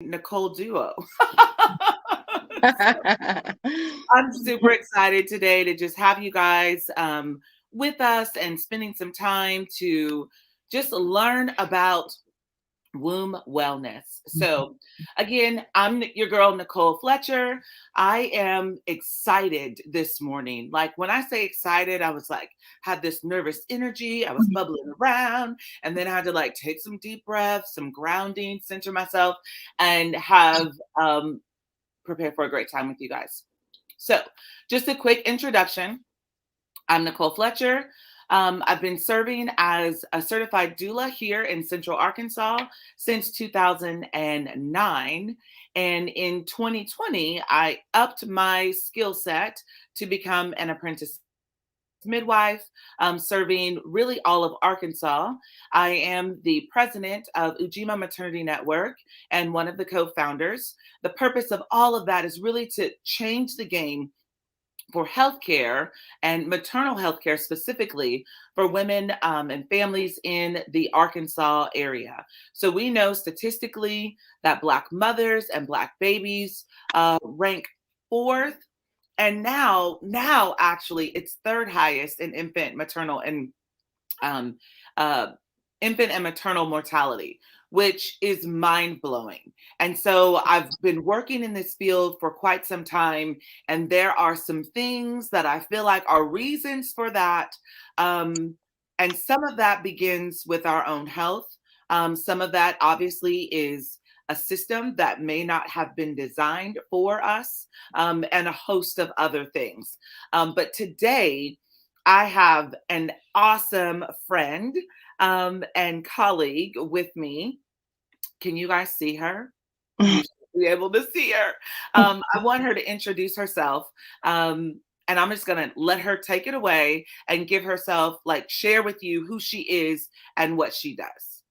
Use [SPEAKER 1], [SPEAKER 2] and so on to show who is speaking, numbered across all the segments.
[SPEAKER 1] Nicole duo. I'm super excited today to just have you guys with us and spending some time to just learn about womb wellness. So, again, I'm your girl, Nicole Fletcher. I am excited this morning. Like when I say excited, I was like, had this nervous energy. I was bubbling around, and then I had to like take some deep breaths, some grounding, center myself, and have prepare for a great time with you guys. So, just a quick introduction. I'm Nicole Fletcher. I've been serving as a certified doula here in Central Arkansas since 2009. And in 2020, I upped my skill set to become an apprentice midwife, serving really all of Arkansas. I am the president of Ujima Maternity Network and one of the co-founders. The purpose of all of that is really to change the game for healthcare and maternal healthcare specifically for women and families in the Arkansas area. So we know statistically that Black mothers and Black babies rank fourth, and now actually it's third highest in um, infant and maternal mortality, which is mind blowing. And so I've been working in this field for quite some time, and there are some things that I feel like are reasons for that. And some of that begins with our own health. Some of that obviously is a system that may not have been designed for us, and a host of other things. But today, I have an awesome friend and colleague with me. Can you guys see her? You should be able to see her. I want her to introduce herself. And I'm just going to let her take it away and give herself, like, share with you who she is and what she does.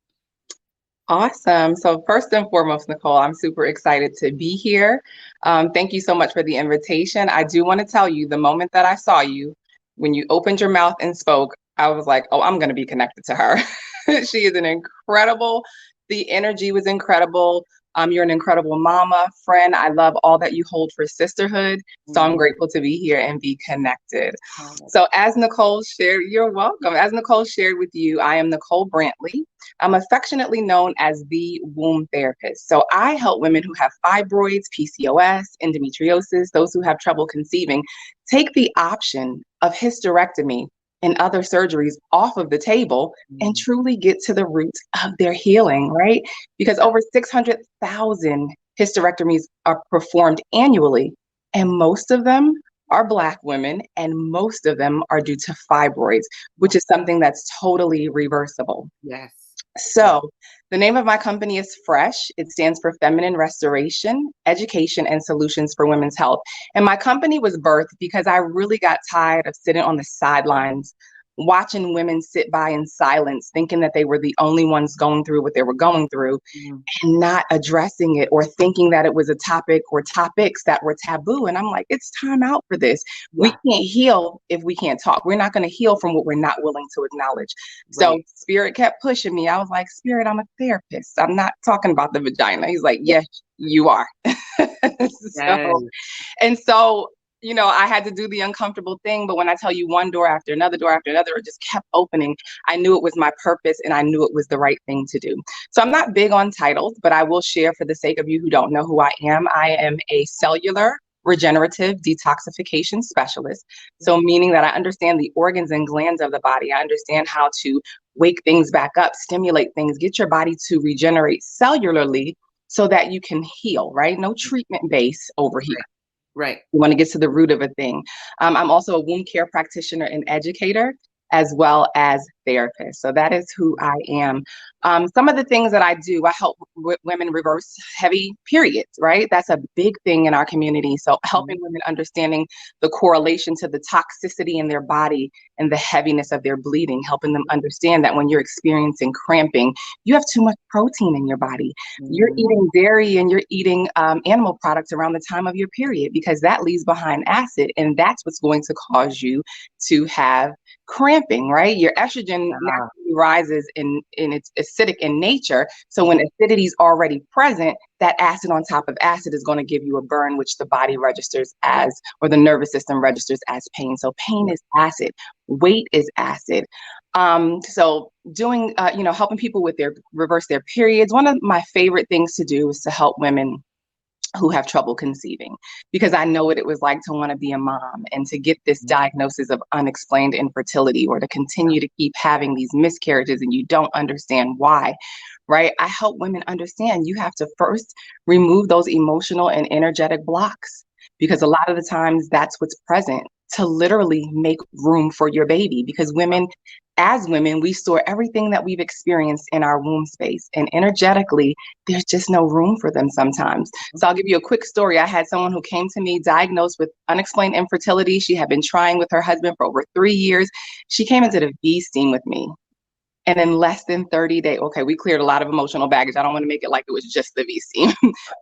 [SPEAKER 2] Awesome. So first and foremost, Nicole, I'm super excited to be here. Thank you so much for the invitation. I do want to tell you, the moment that I saw you, when you opened your mouth and spoke, I was like, oh, I'm going to be connected to her. She is the energy was incredible. You're an incredible mama, friend. I love all that you hold for sisterhood. So I'm grateful to be here and be connected. So as Nicole shared, you're welcome. As Nicole shared with you, I am Nicole Brantley. I'm affectionately known as the womb therapist. So I help women who have fibroids, PCOS, endometriosis, those who have trouble conceiving, take the option of hysterectomy and other surgeries off of the table and truly get to the root of their healing, right? Because over 600,000 hysterectomies are performed annually, and most of them are Black women, and most of them are due to fibroids, which is something that's totally reversible.
[SPEAKER 1] Yes.
[SPEAKER 2] So the name of my company is F.R.E.S.H. It stands for Feminine Restoration, Education, and Solutions for Women's Health. And my company was birthed because I really got tired of sitting on the sidelines, watching women sit by in silence, thinking that they were the only ones going through what they were going through, and not addressing it or thinking that it was a topic or topics that were taboo. And I'm like, it's time out for this. We can't heal if we can't talk. We're not going to heal from what we're not willing to acknowledge. So Spirit kept pushing me. I was like, Spirit, I'm a therapist. I'm not talking about the vagina. He's like, yes, you are. So, you know, I had to do the uncomfortable thing, but when I tell you one door after another, it just kept opening. I knew it was my purpose, and I knew it was the right thing to do. So I'm not big on titles, but I will share for the sake of you who don't know who I am. I am a cellular regenerative detoxification specialist. So meaning that I understand the organs and glands of the body. I understand how to wake things back up, stimulate things, get your body to regenerate cellularly so that you can heal, right? No treatment base over here.
[SPEAKER 1] Right.
[SPEAKER 2] You want to get to the root of a thing. I'm also a wound care practitioner and educator, as well as therapist. So that is who I am. Some of the things that I do, I help women reverse heavy periods, right? That's a big thing in our community. So helping women understanding the correlation to the toxicity in their body and the heaviness of their bleeding, helping them understand that when you're experiencing cramping, you have too much protein in your body. You're eating dairy and you're eating animal products around the time of your period, because that leaves behind acid, and that's what's going to cause you to have cramping, right? Your estrogen rises in its acidic in nature. So when acidity is already present, that acid on top of acid is going to give you a burn, which the body registers as, or the nervous system registers as pain. So pain is acid, weight is acid. So doing, helping people with reverse their periods. One of my favorite things to do is to help women who have trouble conceiving, because I know what it was like to want to be a mom and to get this diagnosis of unexplained infertility, or to continue to keep having these miscarriages and you don't understand why, right? I help women understand you have to first remove those emotional and energetic blocks, because a lot of the times that's what's present, to literally make room for your baby. Because as women, we store everything that we've experienced in our womb space, and energetically, there's just no room for them sometimes. So I'll give you a quick story. I had someone who came to me diagnosed with unexplained infertility. She had been trying with her husband for over 3 years. She came into the V steam with me. And in less than 30 days, okay, we cleared a lot of emotional baggage. I don't want to make it like it was just the V steam,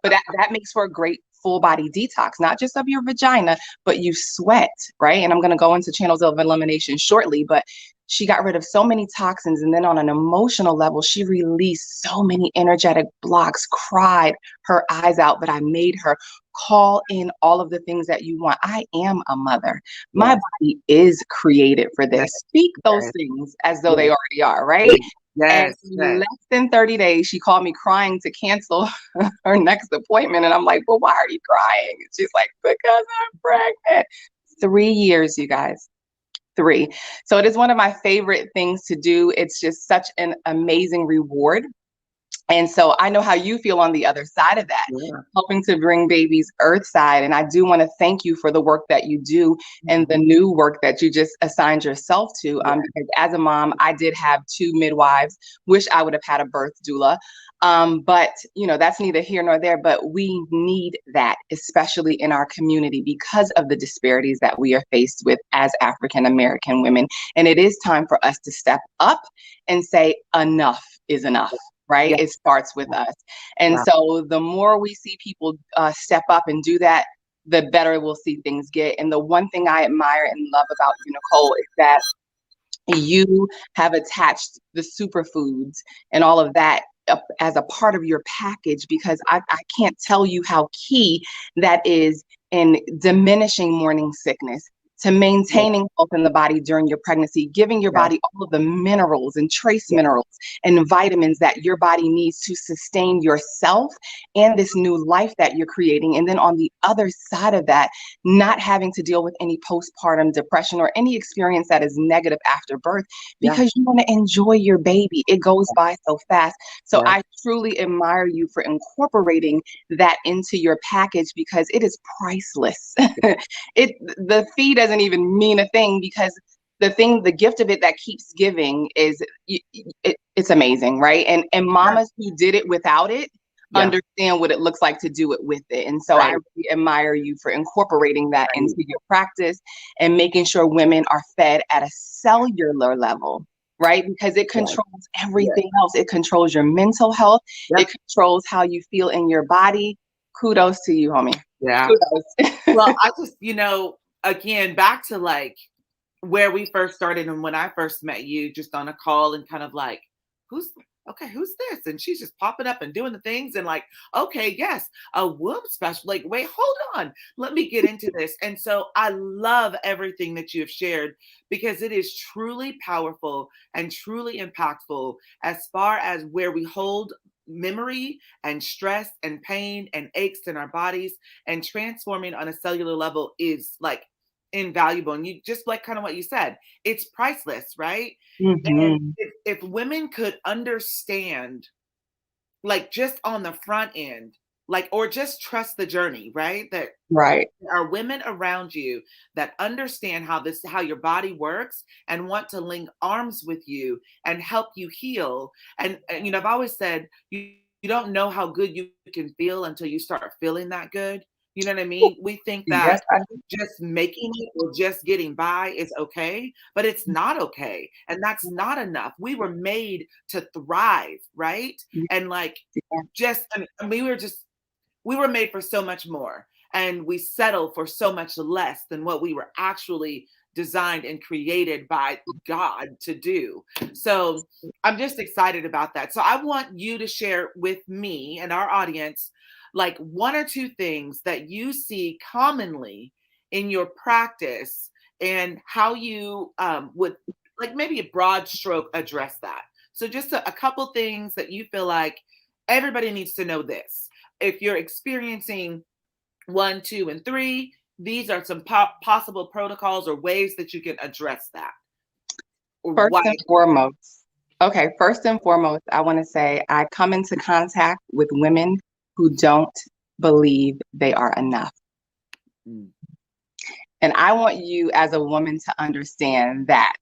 [SPEAKER 2] but that makes for a great full body detox, not just of your vagina, but you sweat, right? And I'm going to go into channels of elimination shortly, but she got rid of so many toxins. And then on an emotional level, she released so many energetic blocks, cried her eyes out, but I made her call in all of the things that you want. I am a mother. My body is created for this. Speak those things as though they already are, right? And in less than 30 days, she called me crying to cancel her next appointment. And I'm like, well, why are you crying? And she's like, because I'm pregnant. 3 years, you guys. 3. So it is one of my favorite things to do. It's just such an amazing reward. And so I know how you feel on the other side of that, helping to bring babies earthside. And I do want to thank you for the work that you do and the new work that you just assigned yourself to. Because as a mom, I did have 2 midwives, wish I would have had a birth doula. But, that's neither here nor there, but we need that, especially in our community, because of the disparities that we are faced with as African American women. And it is time for us to step up and say, enough is enough. Right? It starts with us. And so the more we see people step up and do that, the better we'll see things get. And the one thing I admire and love about you, Nicole, is that you have attached the superfoods and all of that as a part of your package, because I can't tell you how key that is in diminishing morning sickness, to maintaining health in the body during your pregnancy, giving your body all of the minerals and trace minerals and vitamins that your body needs to sustain yourself and this new life that you're creating. And then on the other side of that, not having to deal with any postpartum depression or any experience that is negative after birth, because you want to enjoy your baby. It goes by so fast. So I truly admire you for incorporating that into your package, because it is priceless. The fee doesn't even mean a thing, because the gift of it that keeps giving is it's amazing, right? And mamas who did it without it understand what it looks like to do it with it. And so I really admire you for incorporating that into your practice and making sure women are fed at a cellular level, right? Because it controls everything else. It controls your mental health. It controls how you feel in your body. Kudos to you, homie. Kudos.
[SPEAKER 1] Well, I just, again, back to like where we first started and when I first met you, just on a call and kind of like, who's this? And she's just popping up and doing the things and like, okay, yes, a womb special. Like, wait, hold on. Let me get into this. And so I love everything that you have shared, because it is truly powerful and truly impactful as far as where we hold memory and stress and pain and aches in our bodies, and transforming on a cellular level is like invaluable. And you just like kind of what you said, it's priceless, right? And if women could understand, like just on the front end, like, or just trust the journey, right? That there are women around you that understand how your body works and want to link arms with you and help you heal. And I've always said, you don't know how good you can feel until you start feeling that good. You know what I mean? We think that just making it or just getting by is okay, but it's not okay. And that's not enough. We were made to thrive, right? And like, we were made for so much more. And we settle for so much less than what we were actually designed and created by God to do. So I'm just excited about that. So I want you to share with me and our audience like one or two things that you see commonly in your practice and how you would like maybe a broad stroke address that. So just a couple things that you feel like everybody needs to know this. If you're experiencing 1, 2, and 3, these are some possible protocols or ways that you can address that. Or
[SPEAKER 2] First
[SPEAKER 1] why?
[SPEAKER 2] and foremost, okay, first and foremost, I want to say I come into contact with women who don't believe they are enough.
[SPEAKER 1] Mm.
[SPEAKER 2] And I want you as a woman to understand that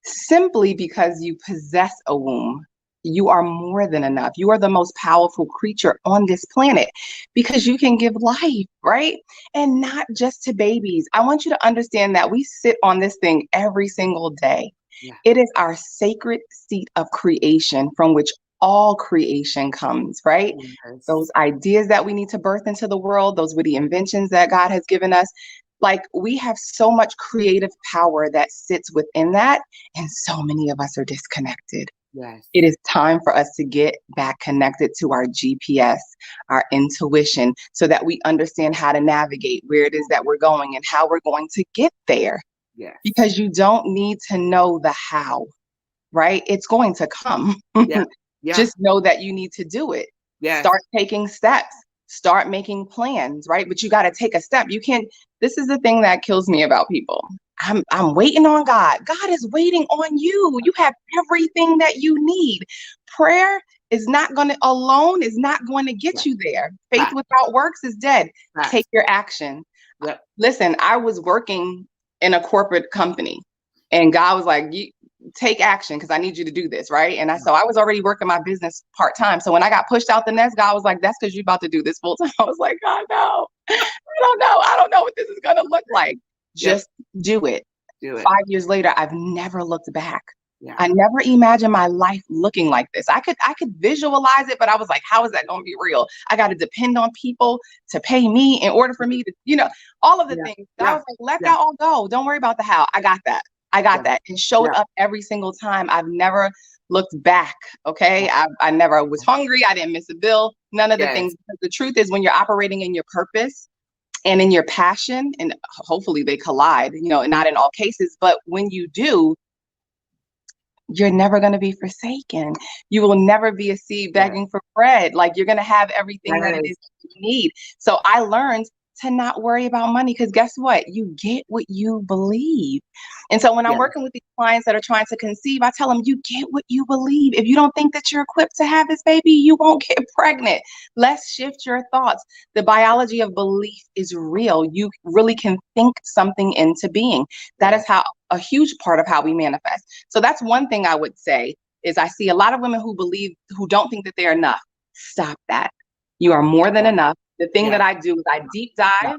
[SPEAKER 2] simply because you possess a womb, you are more than enough. You are the most powerful creature on this planet because you can give life, right? And not just to babies. I want you to understand that we sit on this thing every single day.
[SPEAKER 1] Yeah.
[SPEAKER 2] It is our sacred seat of creation from which all creation comes, right?
[SPEAKER 1] Yes.
[SPEAKER 2] Those ideas that we need to birth into the world, those witty inventions that God has given us, like we have so much creative power that sits within that, and so many of us are disconnected.
[SPEAKER 1] Yes.
[SPEAKER 2] It is time for us to get back connected to our GPS, our intuition, so that we understand how to navigate where it is that we're going and how we're going to get there.
[SPEAKER 1] Yes.
[SPEAKER 2] Because you don't need to know the how, right? It's going to come.
[SPEAKER 1] Yeah. Yeah.
[SPEAKER 2] Just know that you need to do it.
[SPEAKER 1] Yes.
[SPEAKER 2] Start taking steps. Start making plans, right? But you got to take a step. You can't. This is the thing that kills me about people. I'm waiting on God. God is waiting on you. You have everything that you need. Prayer is not going to alone is not going to get you there. Faith without works is dead. Take your action.
[SPEAKER 1] Yep.
[SPEAKER 2] Listen, I was working in a corporate company, and God was like, "You take action because I need you to do this," right? And so I was already working my business part-time. So when I got pushed out the nest, God was like, "That's because you're about to do this full time." I was like, "God, no, I don't know. I don't know what this is gonna look like." Just do it.
[SPEAKER 1] Do it.
[SPEAKER 2] 5 years later, I've never looked back.
[SPEAKER 1] Yeah.
[SPEAKER 2] I never imagined my life looking like this. I could visualize it, but I was like, how is that going to be real? I got to depend on people to pay me in order for me to, all of the things. I was like, let that all go. Don't worry about the how. I got that. I got that. And showed up every single time. I've never looked back. Okay. I never was hungry. I didn't miss a bill. None of the things. Because the truth is when you're operating in your purpose and in your passion, and hopefully they collide, not in all cases, but when you do, you're never going to be forsaken. You will never be a seed begging for bread. Like you're going to have everything that it is you need. So I learned to not worry about money because guess what? You get what you believe. And so when I'm working with these clients that are trying to conceive, I tell them, you get what you believe. If you don't think that you're equipped to have this baby, you won't get pregnant. Let's shift your thoughts. The biology of belief is real. You really can think something into being. That is how a huge part of how we manifest. So that's one thing I would say is I see a lot of women who don't think that they're enough. Stop that. You are more than enough. The thing that I do is I deep dive.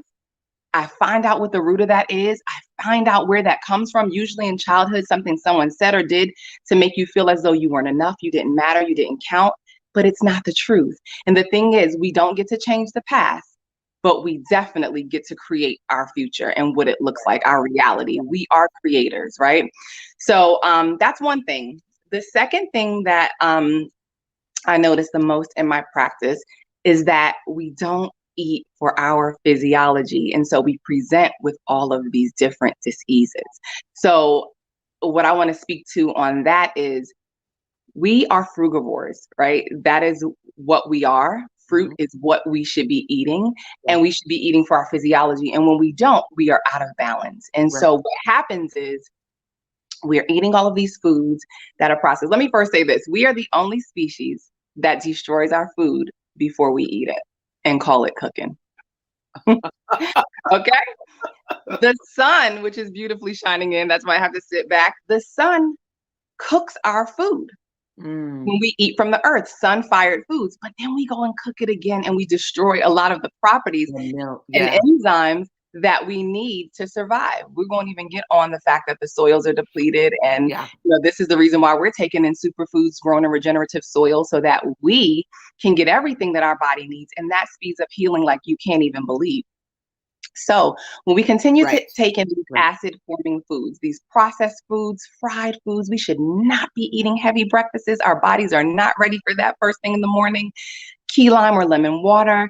[SPEAKER 2] I find out what the root of that is. I find out where that comes from, usually in childhood, something someone said or did to make you feel as though you weren't enough, you didn't matter, you didn't count, but it's not the truth. And the thing is, we don't get to change the past, but we definitely get to create our future and what it looks like, our reality. We are creators, right? So that's one thing. The second thing that I notice the most in my practice is that we don't eat for our physiology. And so we present with all of these different diseases. So what I want to speak to on that is we are frugivores, right? That is what we are. Fruit is what we should be eating, and we should be eating for our physiology. And when we don't, we are out of balance. And so what happens is we're eating all of these foods that are processed. Let me first say this. We are the only species that destroys our food before we eat it and call it cooking. Okay? The sun, which is beautifully shining in, that's why I have to sit back. The sun cooks our food. When we eat from the earth, sun-fired foods, but then we go and cook it again and we destroy a lot of the properties and enzymes that we need to survive. We won't even get on the fact that the soils are depleted. And this is the reason why we're taking in superfoods grown in regenerative soil so that we can get everything that our body needs. And that speeds up healing like you can't even believe. So when we continue to
[SPEAKER 1] Right.
[SPEAKER 2] take in these
[SPEAKER 1] Right.
[SPEAKER 2] acid forming foods, these processed foods, fried foods, we should not be eating heavy breakfasts. Our bodies are not ready for that first thing in the morning. Key lime or lemon water,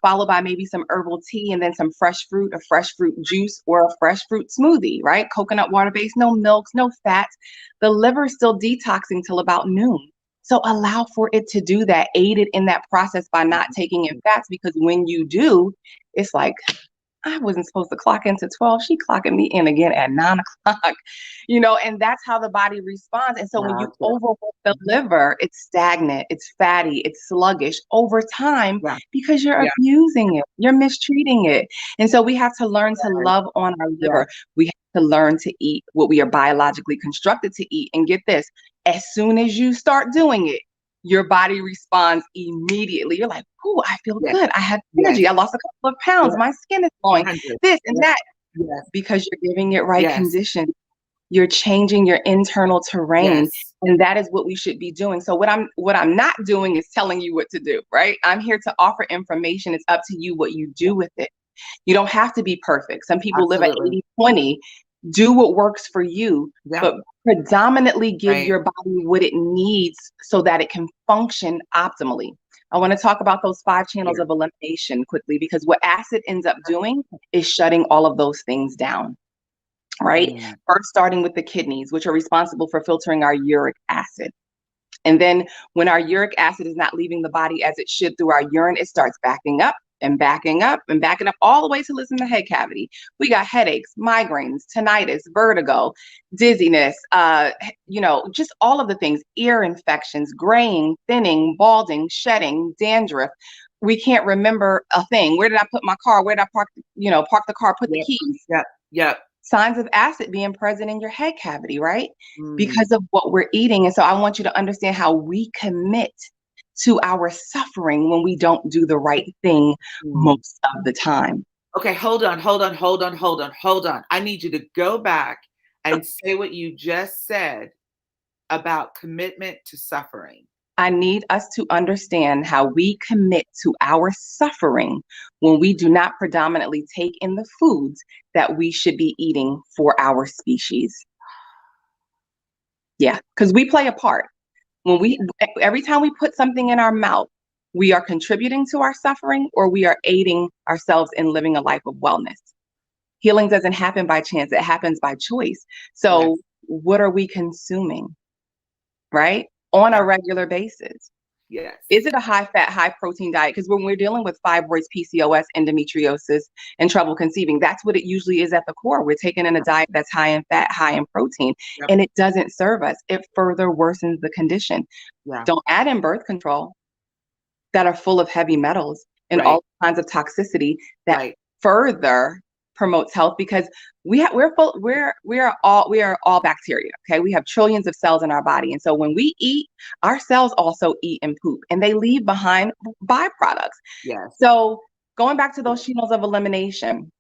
[SPEAKER 2] followed by maybe some herbal tea and then some fresh fruit, a fresh fruit juice or a fresh fruit smoothie, right? Coconut water based, no milks, no fats. The liver is still detoxing till about noon. So allow for it to do that, aid it in that process by not taking in fats, because when you do, it's like, I wasn't supposed to clock into 12. She clocking me in again at 9 o'clock, and that's how the body responds. And so when you
[SPEAKER 1] Gotcha.
[SPEAKER 2] overwork the liver, it's stagnant, it's fatty, it's sluggish over time
[SPEAKER 1] Yeah.
[SPEAKER 2] because you're
[SPEAKER 1] Yeah.
[SPEAKER 2] abusing it, you're mistreating it. And so we have to learn to
[SPEAKER 1] Right.
[SPEAKER 2] love on our
[SPEAKER 1] Yeah.
[SPEAKER 2] liver. We have to learn to eat what we are biologically constructed to eat. And get this, as soon as you start doing it, your body responds immediately. You're like, "Ooh, I feel
[SPEAKER 1] Yes.
[SPEAKER 2] good. I have
[SPEAKER 1] Yes.
[SPEAKER 2] energy. I lost a couple of pounds.
[SPEAKER 1] Yeah.
[SPEAKER 2] My skin is glowing."
[SPEAKER 1] 100.
[SPEAKER 2] This and
[SPEAKER 1] Yes.
[SPEAKER 2] that,
[SPEAKER 1] Yes.
[SPEAKER 2] because you're giving it right
[SPEAKER 1] Yes.
[SPEAKER 2] conditions. You're changing your internal terrain,
[SPEAKER 1] Yes.
[SPEAKER 2] and that is what we should be doing. So what I'm not doing is telling you what to do, right? I'm here to offer information. It's up to you what you do with it. You don't have to be perfect. Some people live at
[SPEAKER 1] Absolutely.
[SPEAKER 2] 80/20. Do what works for you,
[SPEAKER 1] Yeah.
[SPEAKER 2] but predominantly give
[SPEAKER 1] Right.
[SPEAKER 2] your body what it needs so that it can function optimally. I want to talk about those 5 channels
[SPEAKER 1] Here.
[SPEAKER 2] of elimination quickly, because what acid ends up doing is shutting all of those things down, right?
[SPEAKER 1] Mm.
[SPEAKER 2] First, starting with the kidneys, which are responsible for filtering our uric acid. And then when our uric acid is not leaving the body as it should through our urine, it starts backing up and backing up and backing up all the way till it's in the head cavity. We got headaches, migraines, tinnitus, vertigo, dizziness, just all of the things, ear infections, graying, thinning, balding, shedding, dandruff. We can't remember a thing. Where did I put my car? Where did I park the car, put the
[SPEAKER 1] Yep.
[SPEAKER 2] keys?
[SPEAKER 1] Yep. Yep.
[SPEAKER 2] Signs of acid being present in your head cavity, right?
[SPEAKER 1] Mm.
[SPEAKER 2] Because of what we're eating. And so I want you to understand how we commit to our suffering when we don't do the right thing
[SPEAKER 1] Mm.
[SPEAKER 2] most of the time.
[SPEAKER 1] Okay, hold on, hold on, hold on, hold on, hold on. I need you to go back and say what you just said about commitment to suffering.
[SPEAKER 2] I need us to understand how we commit to our suffering when we do not predominantly take in the foods that we should be eating for our species. Yeah, because we play a part. Every time we put something in our mouth, we are contributing to our suffering, or we are aiding ourselves in living a life of wellness. Healing doesn't happen by chance, it happens by choice.
[SPEAKER 1] Yes.
[SPEAKER 2] So what are we consuming, right? On
[SPEAKER 1] Yeah.
[SPEAKER 2] a regular basis.
[SPEAKER 1] Yes.
[SPEAKER 2] Is it a high fat, high protein diet? Because when we're dealing with fibroids, PCOS, endometriosis, and trouble conceiving, that's what it usually is at the core. We're taking in a diet that's high in fat, high in protein,
[SPEAKER 1] Yep.
[SPEAKER 2] and it doesn't serve us. It further worsens the condition.
[SPEAKER 1] Yeah.
[SPEAKER 2] Don't add in birth control that are full of heavy metals and
[SPEAKER 1] Right.
[SPEAKER 2] all kinds of toxicity that
[SPEAKER 1] Right.
[SPEAKER 2] further promotes health, because we are all bacteria. Okay, we have trillions of cells in our body, and so when we eat, our cells also eat and poop, and they leave behind byproducts.
[SPEAKER 1] Yes.
[SPEAKER 2] So going back to those channels of elimination,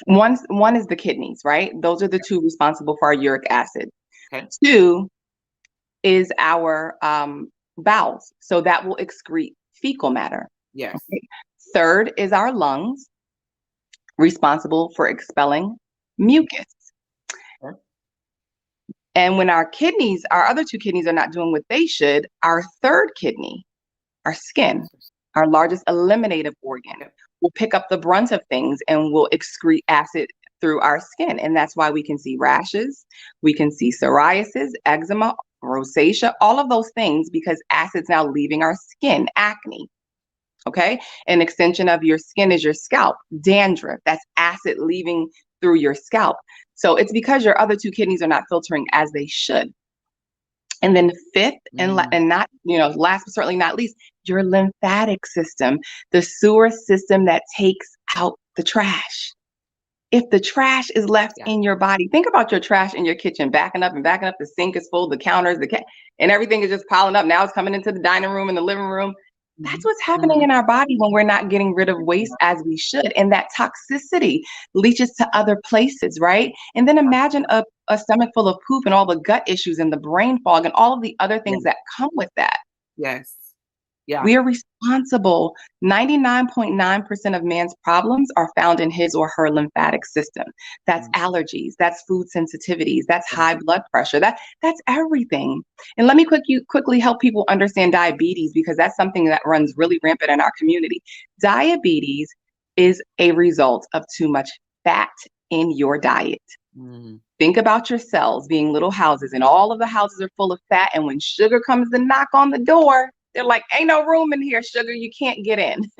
[SPEAKER 2] one is the kidneys, right? Those are the two responsible for our uric acid.
[SPEAKER 1] Okay.
[SPEAKER 2] Two is our bowels, so that will excrete fecal matter.
[SPEAKER 1] Yes.
[SPEAKER 2] Okay. Third is our lungs, responsible for expelling mucus.
[SPEAKER 1] Okay.
[SPEAKER 2] And when our other two kidneys are not doing what they should, our third kidney, our skin, our largest eliminative organ,
[SPEAKER 1] Yep.
[SPEAKER 2] will pick up the brunt of things and will excrete acid through our skin. And that's why we can see rashes, we can see psoriasis, eczema, rosacea, all of those things, because acid's now leaving our skin. Acne. Okay. An extension of your skin is your scalp. Dandruff, that's acid leaving through your scalp. So it's because your other two kidneys are not filtering as they should. And then fifth, and not, last but certainly not least, your lymphatic system, the sewer system that takes out the trash. If the trash is left
[SPEAKER 1] Yeah.
[SPEAKER 2] in your body, think about your trash in your kitchen, backing up and backing up. The sink is full, the counters, and everything is just piling up. Now it's coming into the dining room and the living room. That's what's happening in our body when we're not getting rid of waste as we should. And that toxicity leaches to other places, right? And then imagine a stomach full of poop and all the gut issues and the brain fog and all of the other
[SPEAKER 1] Yeah.
[SPEAKER 2] things that come with that.
[SPEAKER 1] Yes. Yeah.
[SPEAKER 2] We are responsible. 99.9% of man's problems are found in his or her lymphatic system. That's
[SPEAKER 1] Mm.
[SPEAKER 2] allergies, that's food sensitivities, that's high blood pressure, that's everything. And let me quickly help people understand diabetes, because that's something that runs really rampant in our community. Diabetes is a result of too much fat in your diet.
[SPEAKER 1] Mm.
[SPEAKER 2] Think about your cells being little houses, and all of the houses are full of fat. And when sugar comes to knock on the door, they're like, ain't no room in here, sugar, you can't get in.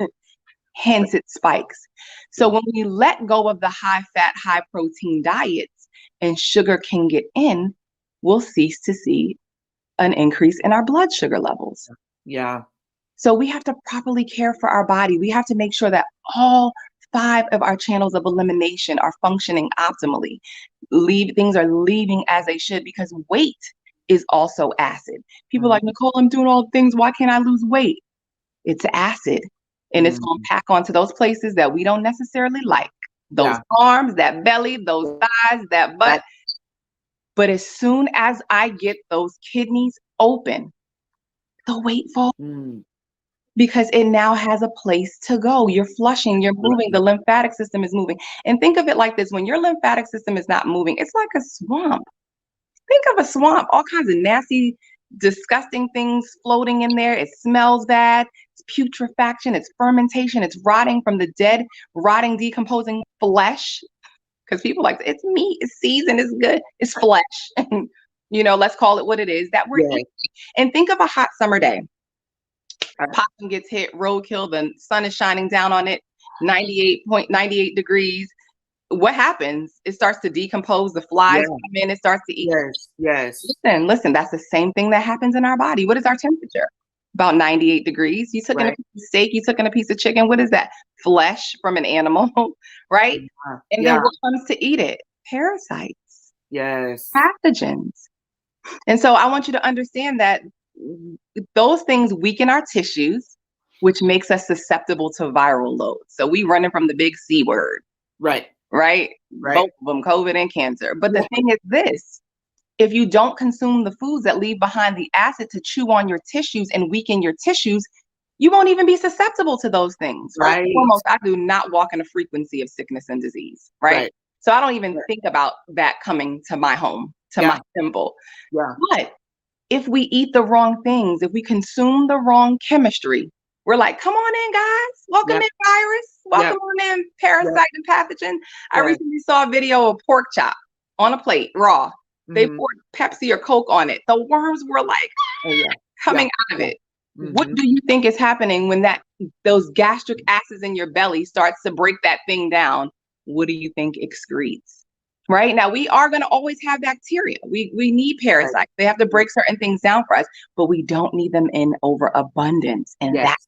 [SPEAKER 2] Hence, it spikes. So
[SPEAKER 1] Yeah.
[SPEAKER 2] when we let go of the high fat, high protein diets and sugar can get in, we'll cease to see an increase in our blood sugar levels.
[SPEAKER 1] Yeah.
[SPEAKER 2] So we have to properly care for our body. We have to make sure that all 5 of our channels of elimination are functioning optimally. Things are leaving as they should, because weight is also acid. People are
[SPEAKER 1] Mm.
[SPEAKER 2] like, Nicole, I'm doing all the things. Why can't I lose weight? It's acid. And it's going to
[SPEAKER 1] Mm.
[SPEAKER 2] pack onto those places that we don't necessarily like. Those
[SPEAKER 1] Yeah.
[SPEAKER 2] arms, that belly, those thighs, that butt.
[SPEAKER 1] That-
[SPEAKER 2] But as soon as I get those kidneys open, the weight falls,
[SPEAKER 1] mm.
[SPEAKER 2] because it now has a place to go. You're flushing, you're moving, the lymphatic system is moving. And think of it like this: when your lymphatic system is not moving, it's like a swamp. Think of a swamp, all kinds of nasty, disgusting things floating in there. It smells bad. It's putrefaction, it's fermentation, it's rotting from the dead, rotting, decomposing flesh. Because people like, it's meat, it's seasoned, it's good, it's flesh. Let's call it what it is that we're
[SPEAKER 1] Yeah.
[SPEAKER 2] eating. And think of a hot summer day. Our possum gets hit, roadkill, the sun is shining down on it, 98.98 degrees. What happens? It starts to decompose, the flies
[SPEAKER 1] Yeah.
[SPEAKER 2] come in, it starts to eat.
[SPEAKER 1] Yes. Yes.
[SPEAKER 2] Listen, that's the same thing that happens in our body. What is our temperature? About 98 degrees. You took in a
[SPEAKER 1] Right.
[SPEAKER 2] piece of steak, you took in a piece of chicken. What is that? Flesh from an animal, right?
[SPEAKER 1] Yeah.
[SPEAKER 2] And then
[SPEAKER 1] Yeah.
[SPEAKER 2] what comes to eat it? Parasites,
[SPEAKER 1] Yes.
[SPEAKER 2] pathogens. And so I want you to understand that those things weaken our tissues, which makes us susceptible to viral loads. So we running from the big C word,
[SPEAKER 1] Right.
[SPEAKER 2] right?
[SPEAKER 1] Right.
[SPEAKER 2] Both of them, COVID and cancer. But the
[SPEAKER 1] Yeah.
[SPEAKER 2] thing is this: if you don't consume the foods that leave behind the acid to chew on your tissues and weaken your tissues, you won't even be susceptible to those things. First and
[SPEAKER 1] Right.
[SPEAKER 2] foremost, I do not walk in a frequency of sickness and disease, right?
[SPEAKER 1] Right.
[SPEAKER 2] So I don't even
[SPEAKER 1] Right.
[SPEAKER 2] think about that coming to my home, to
[SPEAKER 1] Yeah.
[SPEAKER 2] my temple.
[SPEAKER 1] Yeah.
[SPEAKER 2] But if we eat the wrong things, if we consume the wrong chemistry, we're like, come on in, guys. Welcome
[SPEAKER 1] Yeah.
[SPEAKER 2] in, virus.
[SPEAKER 1] Yeah.
[SPEAKER 2] Welcome on in,
[SPEAKER 1] Yeah.
[SPEAKER 2] parasite and pathogen. I
[SPEAKER 1] Yeah.
[SPEAKER 2] recently saw a video of pork chop on a plate, raw. They
[SPEAKER 1] Mhm.
[SPEAKER 2] poured Pepsi or Coke on it. The worms were like
[SPEAKER 1] Oh yeah. Yeah.
[SPEAKER 2] coming out of
[SPEAKER 1] Yeah.
[SPEAKER 2] it. What
[SPEAKER 1] Mhm.
[SPEAKER 2] do you think is happening when those gastric acids in your belly starts to break that thing down? What do you think excretes? Right now, we are going to always have bacteria. We need
[SPEAKER 1] Right.
[SPEAKER 2] parasites. They have to break certain things down for us, but we don't need them in overabundance, and
[SPEAKER 1] Yes.
[SPEAKER 2] that's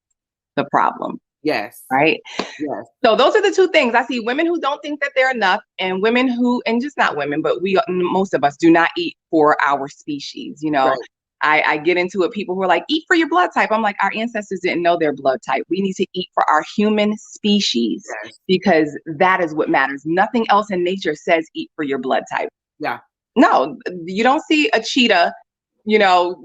[SPEAKER 2] the problem,
[SPEAKER 1] Yes.
[SPEAKER 2] right?
[SPEAKER 1] Yes.
[SPEAKER 2] So those are the two things. I see women who don't think that they're enough, and women who, and just not women, but most of us do not eat for our species.
[SPEAKER 1] Right.
[SPEAKER 2] I get into it. People who are like, eat for your blood type. I'm like, our ancestors didn't know their blood type. We need to eat for our human species,
[SPEAKER 1] Yes.
[SPEAKER 2] because that is what matters. Nothing else in nature says eat for your blood type.
[SPEAKER 1] Yeah.
[SPEAKER 2] No, you don't see a cheetah,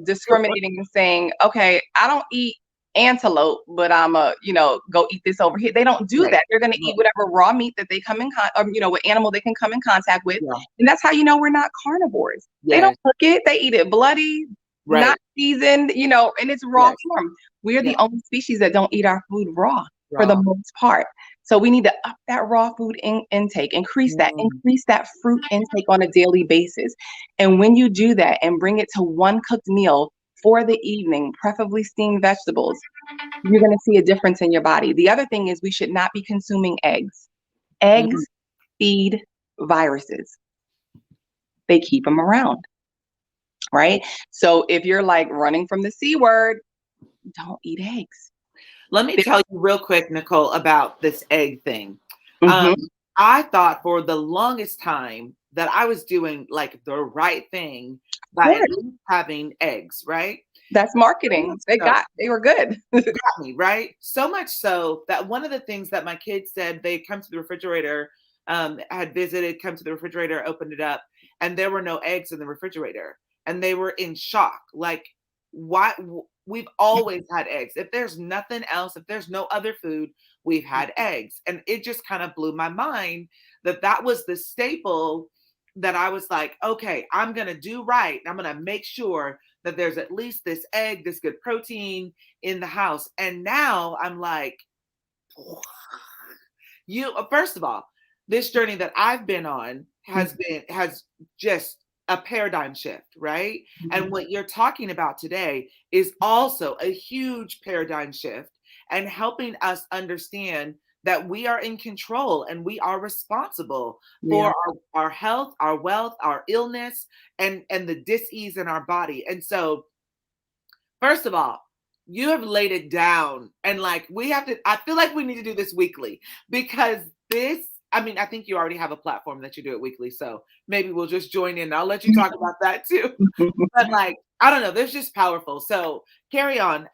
[SPEAKER 2] discriminating and saying, okay, I don't eat antelope, but I'm go eat this over here. They don't do
[SPEAKER 1] Right.
[SPEAKER 2] that. They're going to eat
[SPEAKER 1] Right.
[SPEAKER 2] whatever raw meat that they come in what animal they can come in contact with.
[SPEAKER 1] Yeah.
[SPEAKER 2] And that's how you know we're not carnivores. They don't
[SPEAKER 1] Yes.
[SPEAKER 2] cook it. They eat it bloody, not
[SPEAKER 1] Right.
[SPEAKER 2] seasoned, in its raw
[SPEAKER 1] Yes.
[SPEAKER 2] form. We're
[SPEAKER 1] Yeah.
[SPEAKER 2] the only species that don't eat our food raw for the
[SPEAKER 1] Raw.
[SPEAKER 2] most part. So we need to up that raw food intake,
[SPEAKER 1] Mm.
[SPEAKER 2] increase that fruit intake on a daily basis. And when you do that and bring it to one cooked meal for the evening, preferably steamed vegetables, you're going to see a difference in your body. The other thing is we should not be consuming eggs.
[SPEAKER 1] Mm.
[SPEAKER 2] Eggs feed viruses. They keep them around, right? So if you're like running from the C word, don't eat eggs.
[SPEAKER 1] Let me tell you real quick, Nicole, about this egg thing.
[SPEAKER 2] Mm-hmm.
[SPEAKER 1] Um, I thought for the longest time that I was doing like the right thing by at least having eggs, right?
[SPEAKER 2] That's
[SPEAKER 1] So much
[SPEAKER 2] marketing.
[SPEAKER 1] so,
[SPEAKER 2] They were good.
[SPEAKER 1] got me, right? So much so that one of the things that my kids said, they come to the refrigerator, had visited, come to the refrigerator, opened it up, and there were no eggs in the refrigerator. And they were in shock. Like, why? we've always had eggs. If there's nothing else, if there's no other food, we've had eggs. And it just kind of blew my mind that that was the staple that I was like, okay, I'm going to do right. I'm going to make sure that there's at least this egg, this good protein in the house. And now I'm like, you first of all, this journey that I've been on has just a paradigm shift, right? And what you're talking about today is also a huge paradigm shift and helping us understand that we are in control and we are responsible for
[SPEAKER 2] Yeah.
[SPEAKER 1] our health, our wealth, our illness, and the dis-ease in our body. And so, first of all, you have laid it down. And like, we have to, I feel like we need to do this weekly because this, I mean, I think you already have a platform that you do it weekly. So maybe we'll just join in. I'll let you talk about that too. But like, I don't know, this just powerful. So carry on.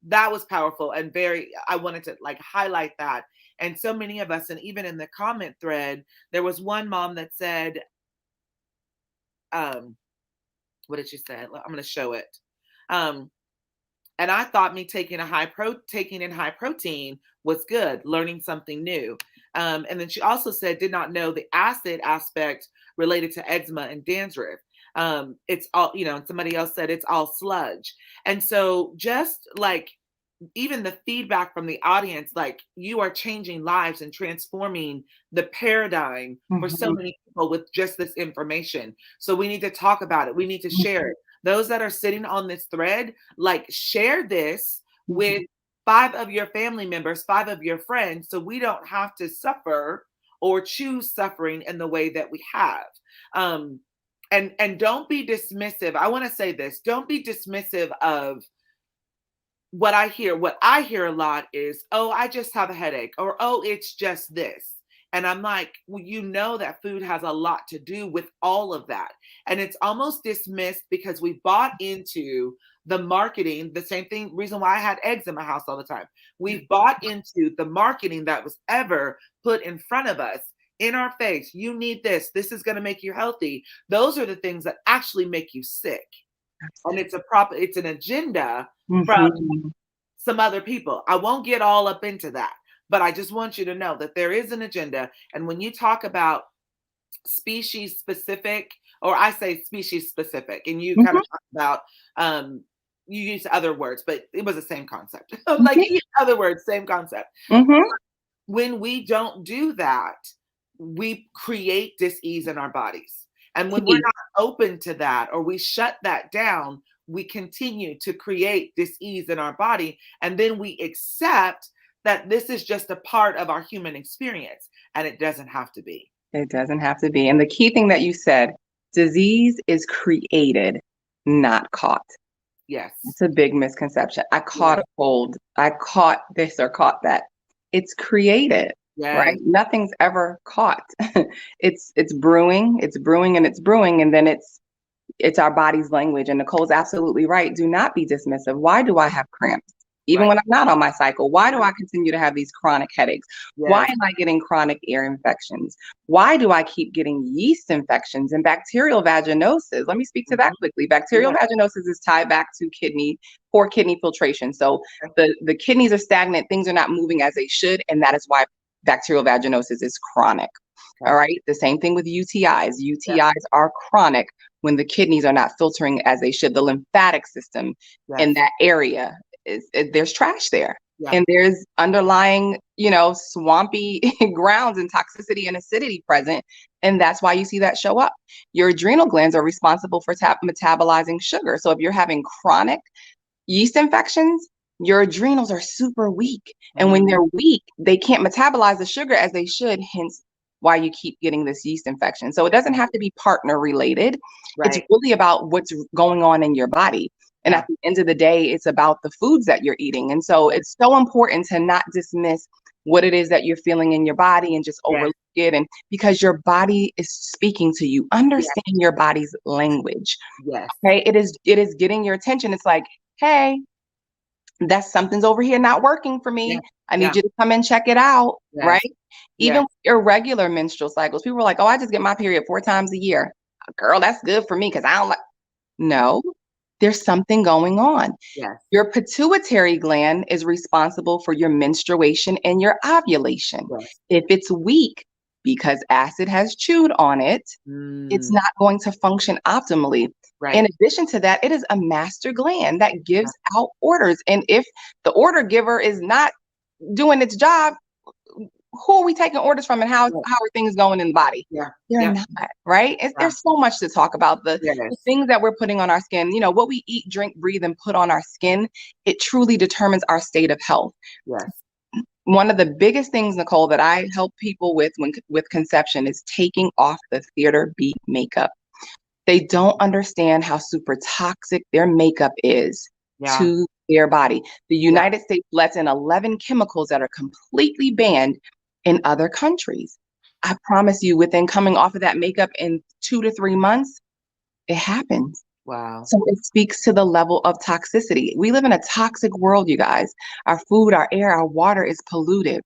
[SPEAKER 1] That was powerful and I wanted to like highlight that. And so many of us, and even in the comment thread, there was one mom that said, what did she say? I'm going to show it. And I thought me taking in high protein was good, learning something new. And then she also said, did not know the acid aspect related to eczema and dandruff. It's all, and somebody else said it's all sludge. And so just like even the feedback from the audience, like you are changing lives and transforming the paradigm for so many people with just this information. So we need to talk about it. We need to share it. Those that are sitting on this thread, like share this with 5 of your family members, 5 of your friends, so we don't have to suffer or choose suffering in the way that we have. And don't be dismissive. I want to say this. Don't be dismissive of what I hear. What I hear a lot is, oh, I just have a headache, or oh, it's just this. And I'm like, well, you know that food has a lot to do with all of that. And it's almost dismissed because we bought into the marketing, the same thing, reason why I had eggs in my house all the time. We bought into the marketing that was ever put in front of us, in our face. You need this. This is going to make you healthy. Those are the things that actually make you sick. And it's an agenda from some other people. I won't get all up into that, but I just want you to know that there is an agenda. And when you talk about species specific, or I say species specific, and you kind of talk about, you use other words, but it was the same concept. Like you use other words, same concept. When we don't do that, we create dis-ease in our bodies. And when we're not open to that, or we shut that down, we continue to create dis-ease in our body. And then we accept that this is just a part of our human experience. And it doesn't have to be.
[SPEAKER 2] It doesn't have to be. And the key thing that you said, disease is created, not caught.
[SPEAKER 1] Yes.
[SPEAKER 2] It's a big misconception. I caught a cold. I caught this or caught that. It's created. Yes. Right? Nothing's ever caught. It's brewing, and then it's our body's language. And Nicole's absolutely right. Do not be dismissive. Why do I have cramps? Even when I'm not on my cycle, why do I continue to have these chronic headaches? Yes. Why am I getting chronic ear infections? Why do I keep getting yeast infections and bacterial vaginosis? Let me speak to that quickly. Bacterial vaginosis is tied back to poor kidney filtration. So the kidneys are stagnant, things are not moving as they should, and that is why bacterial vaginosis is chronic. All right. The same thing with UTIs. UTIs are chronic when the kidneys are not filtering as they should. The lymphatic system in that area, there's trash there. And there's underlying, swampy grounds and toxicity and acidity present. And that's why you see that show up. Your adrenal glands are responsible for metabolizing sugar. So if you're having chronic yeast infections, your adrenals are super weak. And when they're weak, they can't metabolize the sugar as they should, hence why you keep getting this yeast infection. So it doesn't have to be partner related. It's really about what's going on in your body. And at the end of the day, it's about the foods that you're eating. And so it's so important to not dismiss what it is that you're feeling in your body and just overlook it. And because your body is speaking to you, understand your body's language. Okay. It is getting your attention. It's like, hey, something's over here not working for me. I need you to come and check it out. Right. Even with irregular menstrual cycles, people are like, oh, I just get my period 4 times a year. Girl, that's good for me because I don't like. No, there's something going on.
[SPEAKER 1] Yes.
[SPEAKER 2] Your pituitary gland is responsible for your menstruation and your ovulation.
[SPEAKER 1] Yes.
[SPEAKER 2] If it's weak because acid has chewed on it, it's not going to function optimally.
[SPEAKER 1] Right.
[SPEAKER 2] In addition to that, it is a master gland that gives out orders. And if the order giver is not doing its job, who are we taking orders from, and how are things going in the body?
[SPEAKER 1] Yeah.
[SPEAKER 2] They're not, right? There's so much to talk about. The things that we're putting on our skin, you know, what we eat, drink, breathe, and put on our skin, it truly determines our state of health.
[SPEAKER 1] Yes.
[SPEAKER 2] One of the biggest things, Nicole, that I help people with conception is taking off the theater beat makeup. They don't understand how super toxic their makeup is to their body. The United States lets in 11 chemicals that are completely banned in other countries. I promise you, within coming off of that makeup in 2 to 3 months, it happens.
[SPEAKER 1] Wow.
[SPEAKER 2] So it speaks to the level of toxicity. We live in a toxic world, you guys. Our food, our air, our water is polluted.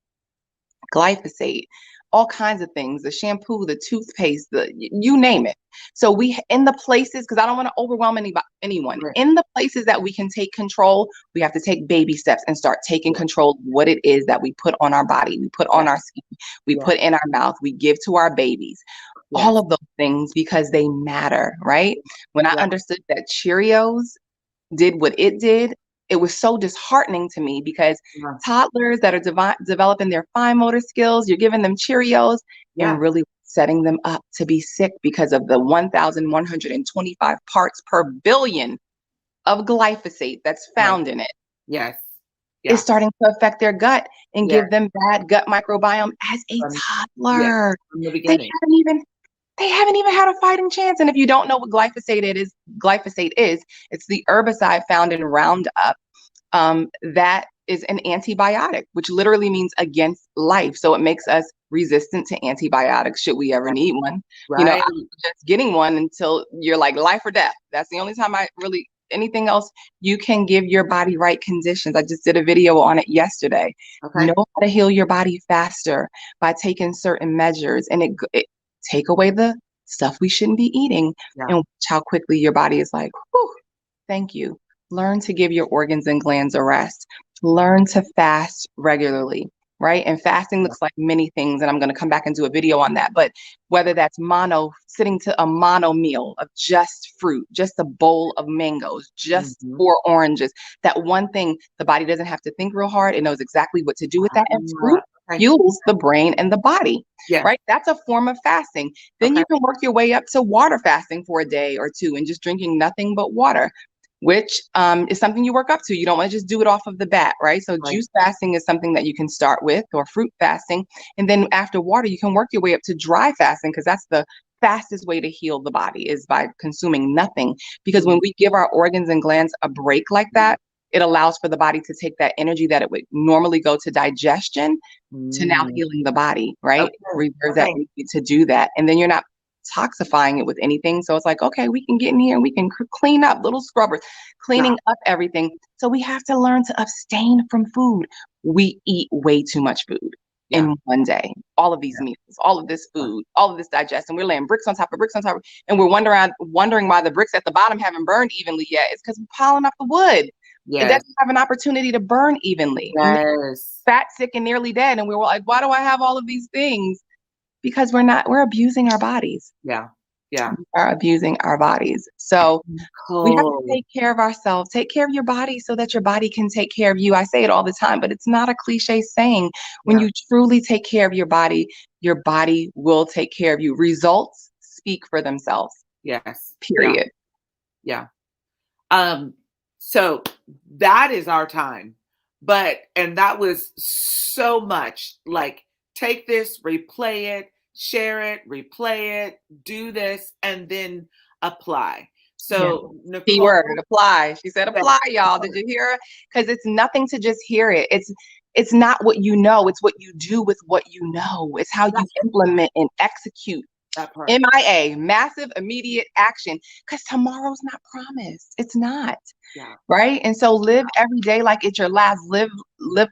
[SPEAKER 2] Glyphosate, all kinds of things, the shampoo, the toothpaste, you name it. So we, in the places, because I don't want to overwhelm anyone, in the places that we can take control, we have to take baby steps and start taking control of what it is that we put on our body, we put on our skin, we put in our mouth, we give to our babies. All of those things, because they matter, right? When I understood that Cheerios did what it did, it was so disheartening to me, because toddlers that are developing their fine motor skills, you're giving them Cheerios and really setting them up to be sick because of the 1,125 parts per billion of glyphosate that's found in it.
[SPEAKER 1] Yes.
[SPEAKER 2] It's starting to affect their gut and give them bad gut microbiome as a toddler.
[SPEAKER 1] From the beginning.
[SPEAKER 2] They haven't even had a fighting chance. And if you don't know what glyphosate is, it's the herbicide found in Roundup that is an antibiotic, which literally means against life. So it makes us resistant to antibiotics should we ever need one. You know, I'm just getting one until you're like life or death. That's the only time anything else, you can give your body right conditions. I just did a video on it yesterday. Know how to heal your body faster by taking certain measures, and it take away the stuff we shouldn't be eating, and watch how quickly your body is like, whew, thank you. Learn to give your organs and glands a rest. Learn to fast regularly, right? And fasting looks like many things, and I'm going to come back and do a video on that. But whether that's sitting to a mono meal of just fruit, just a bowl of mangoes, just 4 oranges, that one thing, the body doesn't have to think real hard. It knows exactly what to do with that. And fruit fuels the brain and the body, right? That's a form of fasting. Then you can work your way up to water fasting for a day or 2 and just drinking nothing but water, which is something you work up to. You don't want to just do it off of the bat, right? So juice fasting is something that you can start with, or fruit fasting. And then after water, you can work your way up to dry fasting, because that's the fastest way to heal the body, is by consuming nothing. Because when we give our organs and glands a break like that, it allows for the body to take that energy that it would normally go to digestion to now healing the body, right? Reserve that energy to do that. And then you're not toxifying it with anything. So it's like, okay, we can get in here and we can clean up, little scrubbers, cleaning up everything. So we have to learn to abstain from food. We eat way too much food in one day. All of these meals, all of this food, all of this digestion. We're laying bricks on top of bricks on top of, and we're wondering why the bricks at the bottom haven't burned evenly yet. It's because we're piling up the wood. It doesn't have an opportunity to burn evenly. Fat, sick, and nearly dead. And we were like, why do I have all of these things? Because we're abusing our bodies. We are abusing our bodies. So we have to take care of ourselves, take care of your body so that your body can take care of you. I say it all the time, but it's not a cliche saying. When you truly take care of your body will take care of you. Results speak for themselves. Period.
[SPEAKER 1] So that is our time. And that was so much, like, take this, replay it, share it, replay it, do this, and then apply. So Nicole,
[SPEAKER 2] keyword, apply. She said apply, y'all. Did you hear her? Because it's nothing to just hear it. It's not what you know, it's what you do with what you know. It's how you implement and execute. MIA, massive immediate action, because tomorrow's not promised. It's not. Right? And so live every day like it's your last. Live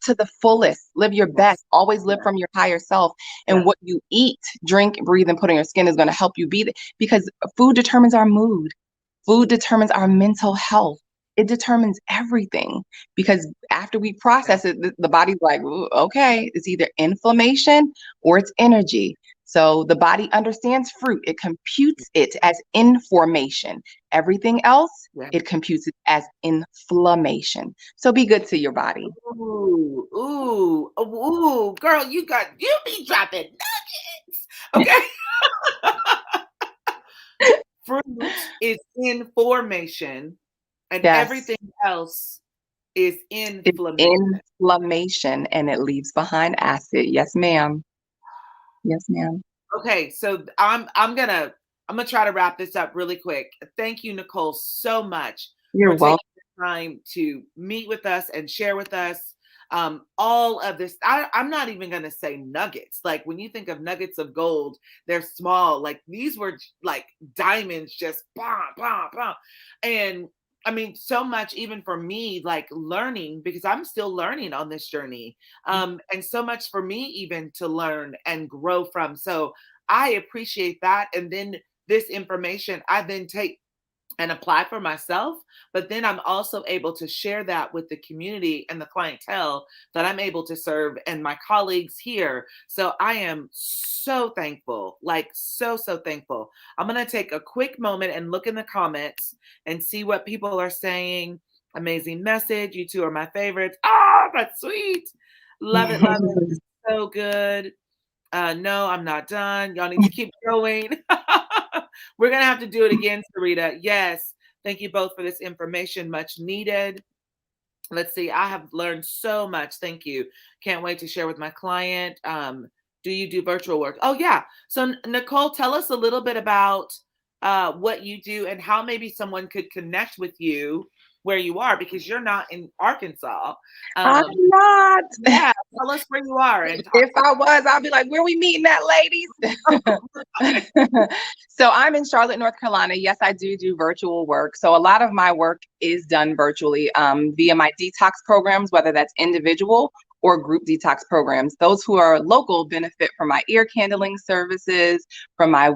[SPEAKER 2] to the fullest. Live your best. Always live from your higher self. And what you eat, drink, breathe, and put on your skin is going to help you be because food determines our mood. Food determines our mental health. It determines everything because after we process it, the body's like, "Ooh, okay, it's either inflammation or it's energy." So the body understands fruit. It computes it as information. Everything else,
[SPEAKER 1] Yeah.
[SPEAKER 2] it computes it as inflammation. So be good to your body.
[SPEAKER 1] Ooh, ooh, ooh, girl, you be dropping nuggets. Okay. Fruit is in formation and
[SPEAKER 2] Yes,
[SPEAKER 1] everything else is
[SPEAKER 2] it's
[SPEAKER 1] inflammation.
[SPEAKER 2] inflammation and it leaves behind acid. Yes, ma'am. Yes, ma'am.
[SPEAKER 1] Okay, so I'm gonna try to wrap this up really quick. Thank you, Nicole, so much
[SPEAKER 2] You're
[SPEAKER 1] for taking
[SPEAKER 2] welcome.
[SPEAKER 1] the time to meet with us and share with us all of this. I'm not even gonna say nuggets. Like when you think of nuggets of gold, they're small. Like these were like diamonds, just bam, bam, bam. And I mean, so much even for me, like learning because I'm still learning on this journey, and so much for me even to learn and grow from. So I appreciate that. And then this information I then take and apply for myself, but then I'm also able to share that with the community and the clientele that I'm able to serve and my colleagues here. So I am so thankful, like so thankful. I'm going to take a quick moment and look in the comments and see what people are saying. Amazing message. You two are my favorites. Oh, that's sweet. Love it, love it. So good. No, I'm not done. Y'all need to keep going. We're gonna have to do it again, Sarita. Yes. Thank you both for this information, much needed. Let's see. I have learned so much. Thank you. Can't wait to share with my client. Do you do virtual work? Oh yeah. So Nicole, tell us a little bit about what you do and how maybe someone could connect with you where you are because you're not in Arkansas.
[SPEAKER 2] I'm
[SPEAKER 1] Um,
[SPEAKER 2] not.
[SPEAKER 1] yeah, tell us where you are and talk
[SPEAKER 2] If I was, I'd be like, where we meeting at, ladies? So I'm in Charlotte, North Carolina. Yes, I do virtual work. So a lot of my work is done virtually via my detox programs, whether that's individual or group detox programs. Those who are local benefit from my ear candling services, from my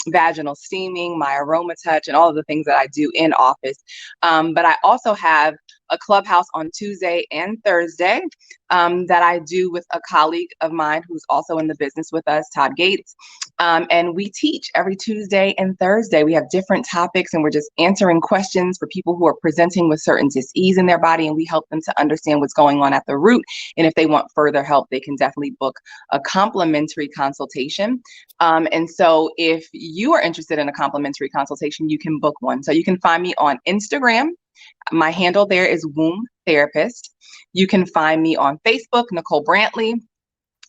[SPEAKER 2] vaginal steaming, my aroma touch, and all of the things that I do in office. But I also have a clubhouse on Tuesday and Thursday that I do with a colleague of mine who's also in the business with us, Todd Gates. And we teach every Tuesday and Thursday. We have different topics and we're just answering questions for people who are presenting with certain dis-ease in their body. And we help them to understand what's going on at the root. And if they want further help, they can definitely book a complimentary consultation. And so if you are interested in a complimentary consultation, you can book one. So you can find me on Instagram. My handle there is Womb Therapist. You can find me on Facebook, Nicole Brantley.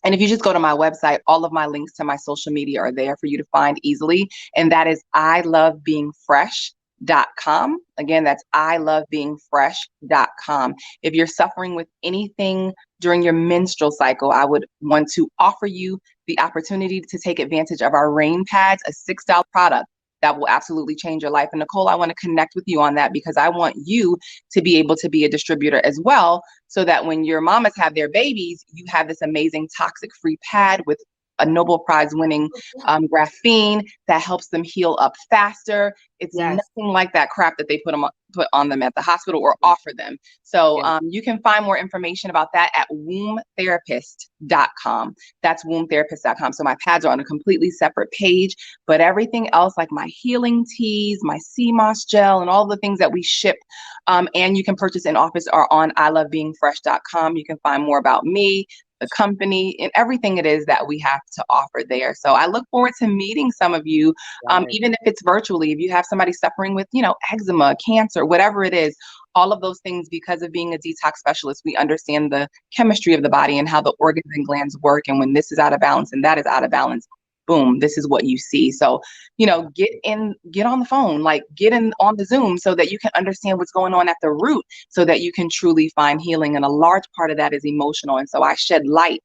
[SPEAKER 2] And if you just go to my website, all of my links to my social media are there for you to find easily. And that is ilovebeingfresh.com. Again, that's ilovebeingfresh.com. If you're suffering with anything during your menstrual cycle, I would want to offer you the opportunity to take advantage of our rain pads, a $6 product that will absolutely change your life. And Nicole, I want to connect with you on that because I want you to be able to be a distributor as well, so that when your mamas have their babies, you have this amazing toxic-free pad with a Nobel Prize winning graphene that helps them heal up faster. It's
[SPEAKER 1] yes.
[SPEAKER 2] nothing like that crap that they put on them at the hospital or offer them. So
[SPEAKER 1] Yes.
[SPEAKER 2] you can find more information about that at wombtherapist.com. That's wombtherapist.com. So my pads are on a completely separate page, but everything else, like my healing teas, my sea moss gel, and all the things that we ship and you can purchase in office are on ilovebeingfresh.com. You can find more about me, the company, and everything it is that we have to offer there. So I look forward to meeting some of you,
[SPEAKER 1] Yes.
[SPEAKER 2] even if it's virtually. If you have somebody suffering with, eczema, cancer, whatever it is, all of those things, because of being a detox specialist, we understand the chemistry of the body and how the organs and glands work. And when this is out of balance and that is out of balance, boom, this is what you see. So, get on the phone, like get in on the Zoom so that you can understand what's going on at the root so that you can truly find healing. And a large part of that is emotional. And so I shed light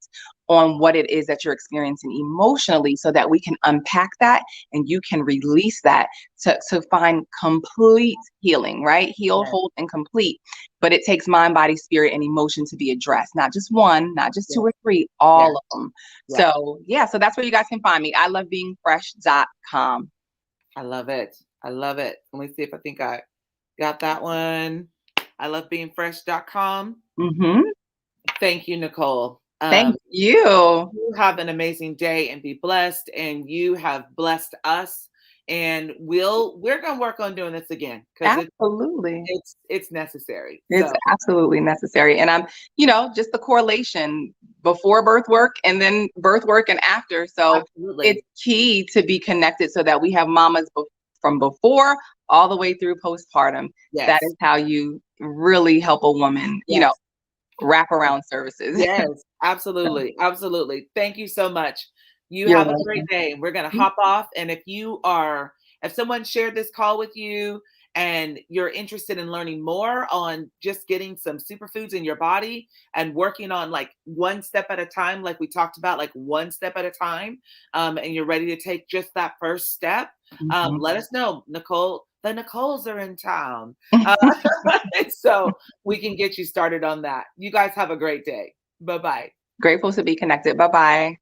[SPEAKER 2] on what it is that you're experiencing emotionally so that we can unpack that and you can release that to find complete healing, right? Heal,
[SPEAKER 1] Yes.
[SPEAKER 2] whole, and complete. But it takes mind, body, spirit, and emotion to be addressed. Not just one, not just two
[SPEAKER 1] Yes.
[SPEAKER 2] or three, all
[SPEAKER 1] Yes.
[SPEAKER 2] of them.
[SPEAKER 1] Yes.
[SPEAKER 2] So, yeah, so that's where you guys can find me. ilovebeingfresh.com.
[SPEAKER 1] I love it. I love it. Let me see if I think I got that one. I love being fresh.com.
[SPEAKER 2] Hmm.
[SPEAKER 1] Thank you, Nicole.
[SPEAKER 2] Thank you.
[SPEAKER 1] You have an amazing day and be blessed. And you have blessed us. And we're gonna work on doing this again because
[SPEAKER 2] Absolutely.
[SPEAKER 1] it's necessary.
[SPEAKER 2] It's
[SPEAKER 1] So
[SPEAKER 2] absolutely necessary. And just the correlation before birth work and then birth work and after. So it's
[SPEAKER 1] absolutely.
[SPEAKER 2] key to be connected so that we have mamas from before all the way through postpartum. That
[SPEAKER 1] Yes.
[SPEAKER 2] is how you really help a woman,
[SPEAKER 1] Yes.
[SPEAKER 2] wrap around services.
[SPEAKER 1] Yes.
[SPEAKER 2] So,
[SPEAKER 1] Absolutely. Absolutely. Thank you so much. You
[SPEAKER 2] you're
[SPEAKER 1] have a great
[SPEAKER 2] welcome.
[SPEAKER 1] day. We're gonna hop off. And if someone shared this call with you and you're interested in learning more on just getting some superfoods in your body and working on like one step at a time, like we talked about, like one step at a time, and you're ready to take just that first step,
[SPEAKER 2] Mhm.
[SPEAKER 1] let us know. Nicole, the Nicoles are in town. Uh, so we can get you started on that. You guys have a great day. Bye bye.
[SPEAKER 2] Grateful to be connected. Bye bye.